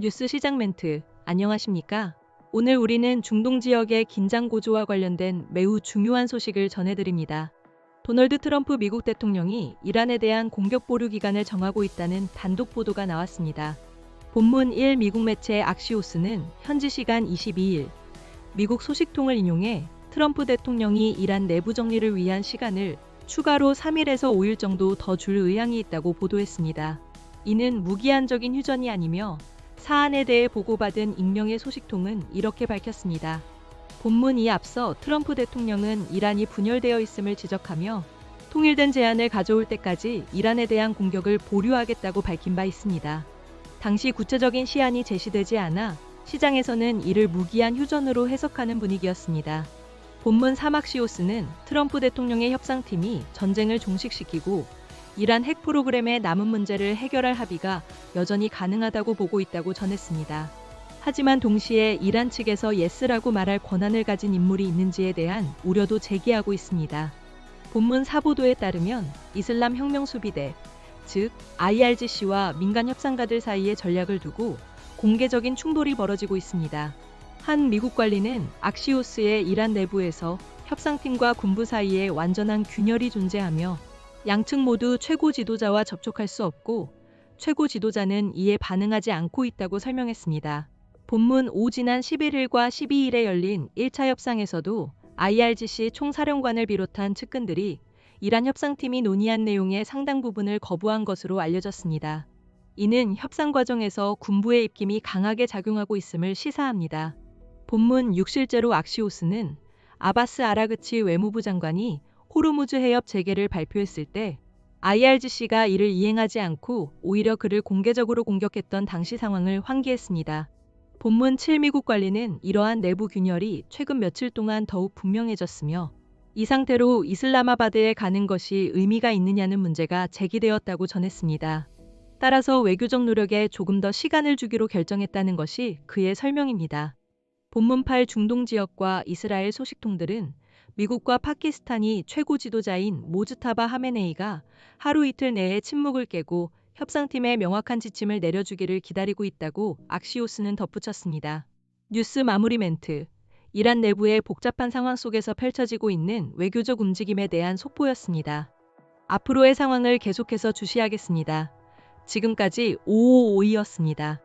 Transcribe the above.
뉴스 시작 멘트, 안녕하십니까? 오늘 우리는 중동 지역의 긴장 고조와 관련된 매우 중요한 소식을 전해드립니다. 도널드 트럼프 미국 대통령이 이란에 대한 공격 보류 기간을 정하고 있다는 단독 보도가 나왔습니다. 본문 1 미국 매체 악시오스는 현지 시간 22일 미국 소식통을 인용해 트럼프 대통령이 이란 내부 정리를 위한 시간을 추가로 3일에서 5일 정도 더 줄 의향이 있다고 보도했습니다. 이는 무기한적인 휴전이 아니며 사안에 대해 보고받은 익명의 소식통은 이렇게 밝혔습니다. 본문이 앞서 트럼프 대통령은 이란이 분열되어 있음을 지적하며 통일된 제안을 가져올 때까지 이란에 대한 공격을 보류하겠다고 밝힌 바 있습니다. 당시 구체적인 시한이 제시되지 않아 시장에서는 이를 무기한 휴전으로 해석하는 분위기였습니다. 본문 사막시오스는 트럼프 대통령의 협상팀이 전쟁을 종식시키고 이란 핵 프로그램의 남은 문제를 해결할 합의가 여전히 가능하다고 보고 있다고 전했습니다. 하지만 동시에 이란 측에서 예스라고 말할 권한을 가진 인물이 있는지에 대한 우려도 제기하고 있습니다. 본문 사보도에 따르면 이슬람 혁명 수비대, 즉 IRGC와 민간 협상가들 사이의 전략을 두고 공개적인 충돌이 벌어지고 있습니다. 한 미국 관리는 악시오스의 이란 내부에서 협상팀과 군부 사이에 완전한 균열이 존재하며 양측 모두 최고 지도자와 접촉할 수 없고 최고 지도자는 이에 반응하지 않고 있다고 설명했습니다. 본문 5 지난 11일과 12일에 열린 1차 협상에서도 IRGC 총사령관을 비롯한 측근들이 이란 협상팀이 논의한 내용의 상당 부분을 거부한 것으로 알려졌습니다. 이는 협상 과정에서 군부의 입김이 강하게 작용하고 있음을 시사합니다. 본문 6 실제로 악시오스는 아바스 아라그치 외무부 장관이 호르무즈 해협 재개를 발표했을 때 IRGC가 이를 이행하지 않고 오히려 그를 공개적으로 공격했던 당시 상황을 환기했습니다. 본문 7 미국 관리는 이러한 내부 균열이 최근 며칠 동안 더욱 분명해졌으며 이 상태로 이슬라마바드에 가는 것이 의미가 있느냐는 문제가 제기되었다고 전했습니다. 따라서 외교적 노력에 조금 더 시간을 주기로 결정했다는 것이 그의 설명입니다. 본문 8 중동 지역과 이스라엘 소식통들은 미국과 파키스탄이 최고 지도자인 모즈타바 하메네이가 하루 이틀 내에 침묵을 깨고 협상팀에 명확한 지침을 내려주기를 기다리고 있다고 악시오스는 덧붙였습니다. 뉴스 마무리 멘트. 이란 내부의 복잡한 상황 속에서 펼쳐지고 있는 외교적 움직임에 대한 속보였습니다. 앞으로의 상황을 계속해서 주시하겠습니다. 지금까지 5552였습니다.